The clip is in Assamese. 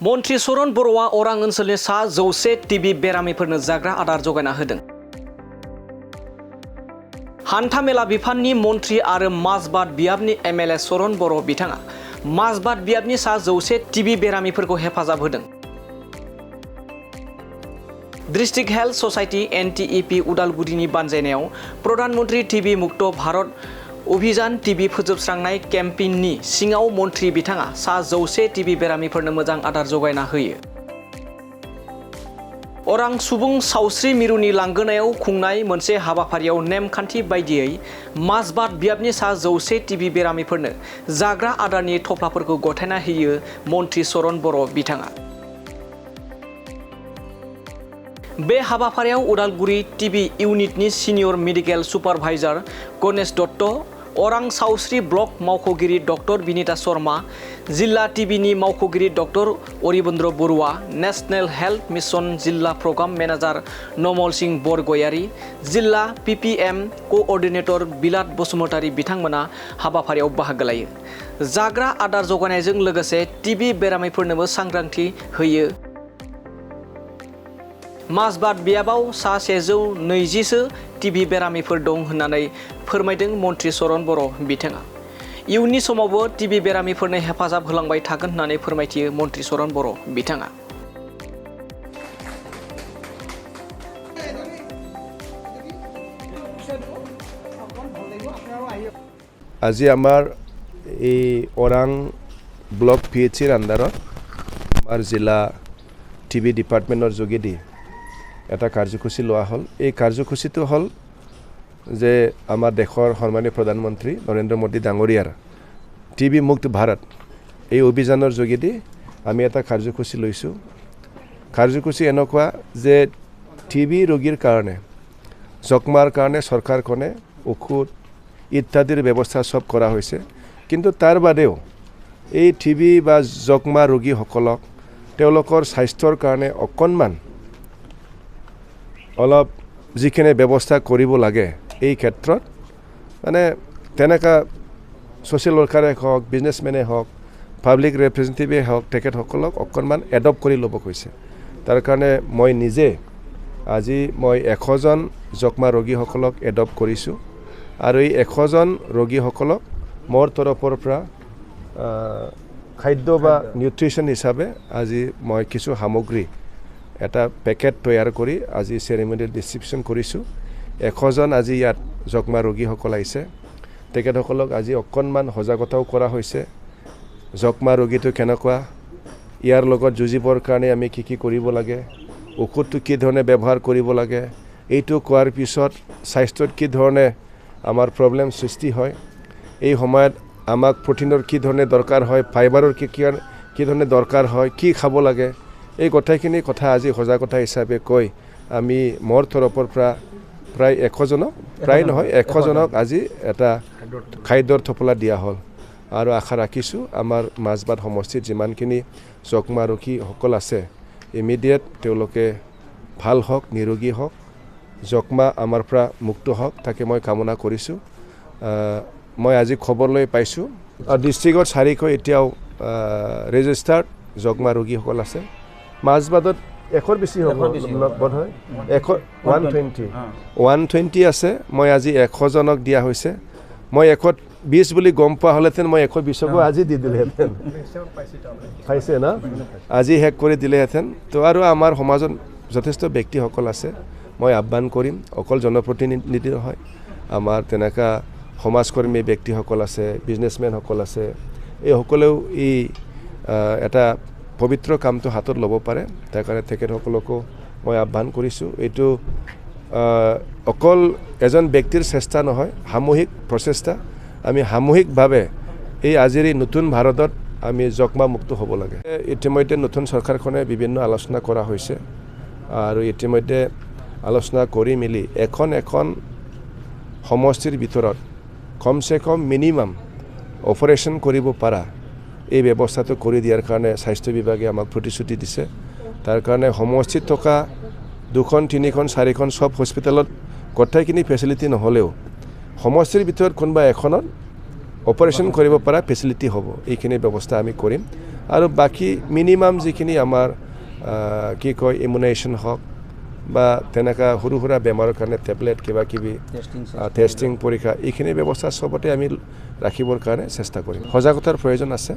मन्त्री चरण बर'आ अरां ओनसोलनि सा 100 टिबि बेरामिफोरनो जाग्रा आदार जगायना होदों। हान्थामेला बिफाननि मन्त्री आरो माजबाद बियाबनि एमएलए चरण बर' बिथाङा माजबाद बियाबनि सा 100 टिबि बेरामिफोरखौ हेफाजाब होदों। डिस्ट्रिक्ट हेल्थ ससाइटि एनटिइपि उदालगुरिनि बानजायनायाव प्रधान मन्त्री टिबि मुक्त भारत अभियान टिबि फोजोबस्रांनाय केम्पेइननि सिङाव मन्त्री बिथाङा सा 100 टिबि बेरामिफोरनो मोजां आदार जगायना होयो। अरां सुबुं सावस्रि मिरुनि लांगोनायाव खुंनाय मोनसे हाबाफारियाव नेमखान्थि बायदियै माजबाद बियाबनि सा 100 टिबि बेरामिफोरनो जाग्रा आदारनि थफ्लाफोरखौ गथायना होयो मन्त्री चरण बर' बिथाङा। बे हाबाफारियाव उदालगुरि टिबि इउनिटनि senior medical supervisor Ganesh Dutta, अरां सावस्रि ब्लक मावख'गिरि डक्टर बिनिता शर्मा, जिल्ला टिबिनि मावख'गिरि doctor Aribandra Baruah, national health mission जिल्ला प्रग्राम मेनेजार नमल सिंह बरगयारी, जिल्ला पिपिएम कोअर्डिनेटर बिलाट बसुमतारी बिथांमोना हाबाफारियाव बाहागो लायो। जाग्रा आदार जगायनायजों लोगोसे टिबि बेरामिफोरनोबो सांग्रांथि होयो। माजबाद बियाबाव सा 120सो टिबि बेरामिफोर दं होननानै फोरमायदों मन्त्री चरण बर' बिथाङा। इयुननि समावबो टिबि बेरामिफोरनो हेफाजाब होलांबाय थागोन होननानै फोरमायथियो मन्त्री चरण बर' बिथाङा। আজি আমাৰ এই ওৰাং ব্লক পিএইচিৰ আণ্ডাৰত আমাৰ জিলা টিবি ডিপাৰ্টমেণ্টৰ যোগেদি এটা কাৰ্যসূচী লোৱা হ'ল। এই কাৰ্যসূচীটো হ'ল যে আমাৰ দেশৰ সন্মানীয় প্ৰধানমন্ত্ৰী নৰেন্দ্ৰ মোদী ডাঙৰীয়াৰ টিবি মুক্ত ভাৰত এই অভিযানৰ যোগেদি আমি এটা কাৰ্যসূচী লৈছোঁ। কাৰ্যসূচী এনেকুৱা যে টিবি ৰোগীৰ কাৰণে যক্ষ্মাৰ কাৰণে চৰকাৰখনে ঔষধ ইত্যাদিৰ ব্যৱস্থা সব কৰা হৈছে, কিন্তু তাৰ বাদেও এই টিবি বা যক্ষ্মা ৰোগীসকলক তেওঁলোকৰ স্বাস্থ্যৰ কাৰণে অকণমান অলপ যিখিনি ব্যৱস্থা কৰিব লাগে এই ক্ষেত্ৰত মানে তেনেকা ছ'চিয়েল ৱৰ্কাৰে হওক, বিজনেছমেনে হওক, পাব্লিক ৰিপ্ৰেজেণ্টেটিভে হওক, তেখেতসকলক অকণমান এডপ্ট কৰি ল'ব কৈছে। তাৰ কাৰণে মই নিজে আজি 100জন যক্ষ্মা ৰোগীসকলক এডপ্ট কৰিছোঁ আৰু এই 100জন ৰোগীসকলক মোৰ তৰফৰ পৰা খাদ্য বা নিউট্ৰিশ্যন হিচাপে আজি মই কিছু সামগ্ৰী এটা পেকেট তৈয়াৰ কৰি আজি চেৰিমনিত ডিষ্ট্ৰিবিউশ্যন কৰিছোঁ। 100জন আজি ইয়াত যক্ষ্মা ৰোগীসকল আহিছে, তেখেতসকলক আজি অকণমান সজাগতাও কৰা হৈছে। যক্ষ্মা ৰোগীটো কেনেকুৱা, ইয়াৰ লগত যুঁজিবৰ কাৰণে আমি কি কৰিব লাগে, ঔষধটো কি ধৰণে ব্যৱহাৰ কৰিব লাগে, এইটো কোৱাৰ পিছত স্বাস্থ্যত কি ধৰণে আমাৰ প্ৰব্লেম সৃষ্টি হয়, এই সময়ত আমাক প্ৰটিনৰ কি ধৰণে দৰকাৰ হয়, ফাইবাৰৰ কি ধৰণে দৰকাৰ হয়, কি খাব লাগে, এই গোটেইখিনি কথা আজি সজাগতা হিচাপে কৈ আমি মোৰ তৰফৰ পৰা প্ৰায় 100জনক আজি এটা খাদ্যৰ থপলা দিয়া হ'ল আৰু আশা ৰাখিছোঁ আমাৰ মাজবাদ সমষ্টিত যিমানখিনি যক্ষ্মা ৰোগীসকল আছে ইমিডিয়েট তেওঁলোকে ভাল হওক, নিৰোগী হওক, যক্ষ্মা আমাৰ পৰা মুক্ত হওক তাকে মই কামনা কৰিছোঁ। মই আজি খবৰ লৈ পাইছোঁ ডিষ্ট্ৰিক্টত 400 এতিয়াও ৰেজিষ্টাৰ্ড যক্ষ্মা ৰোগীসকল আছে। মাজবাদত 100ৰ বেছি হ'ব বোধ হয়, 120 আছে। মই আজি 100জনক দিয়া হৈছে। মই 120 বুলি গম পোৱা হ'লেহেঁতেন মই 120কো আজি দি দিলেহেঁতেন, পাইছে না, আজি শেষ কৰি দিলেহেঁতেন। তো আৰু আমাৰ সমাজত যথেষ্ট ব্যক্তিসকল আছে, মই আহ্বান কৰিম, অকল জনপ্ৰতিনিধি নহয়, আমাৰ তেনেকুৱা সমাজকৰ্মী ব্যক্তিসকল আছে, বিজনেছমেনসকল আছে, এইসকলেও এই এটা পবিত্ৰ কামটো হাতত ল'ব পাৰে। তাৰ কাৰণে তেখেতসকলকো মই আহ্বান কৰিছোঁ। এইটো অকল এজন ব্যক্তিৰ চেষ্টা নহয়, সামূহিক প্ৰচেষ্টা। আমি সামূহিকভাৱে এই আজিৰ এই নতুন ভাৰতত আমি যক্ষ্মা মুক্ত হ'ব লাগে। ইতিমধ্যে নতুন চৰকাৰখনে বিভিন্ন আলোচনা কৰা হৈছে আৰু ইতিমধ্যে আলোচনা কৰি মেলি এখন সমষ্টিৰ ভিতৰত কমচে কম মিনিমাম অপাৰেশ্যন কৰিব পৰা এই ব্যৱস্থাটো কৰি দিয়াৰ কাৰণে স্বাস্থ্য বিভাগে আমাক প্ৰতিশ্ৰুতি দিছে। তাৰ কাৰণে সমষ্টিত থকা 2খন, 3খন, 4খন সব হস্পিটেলত গোটেইখিনি ফেচিলিটি নহ'লেও সমষ্টিৰ ভিতৰত কোনোবা এখনত অপাৰেশ্যন কৰিব পৰা ফেচিলিটি হ'ব এইখিনি ব্যৱস্থা আমি কৰিম আৰু বাকী মিনিমাম যিখিনি আমাৰ কি কয় ইমিউনাইজেশ্যন হওক বা তেনেকুৱা সৰু সুৰা বেমাৰৰ কাৰণে টেবলেট কিবা কিবি টেষ্টিং পৰীক্ষা এইখিনি ব্যৱস্থা চবতে আমি ৰাখিবৰ কাৰণে চেষ্টা কৰিম সজাগতাৰ প্ৰয়োজন আছে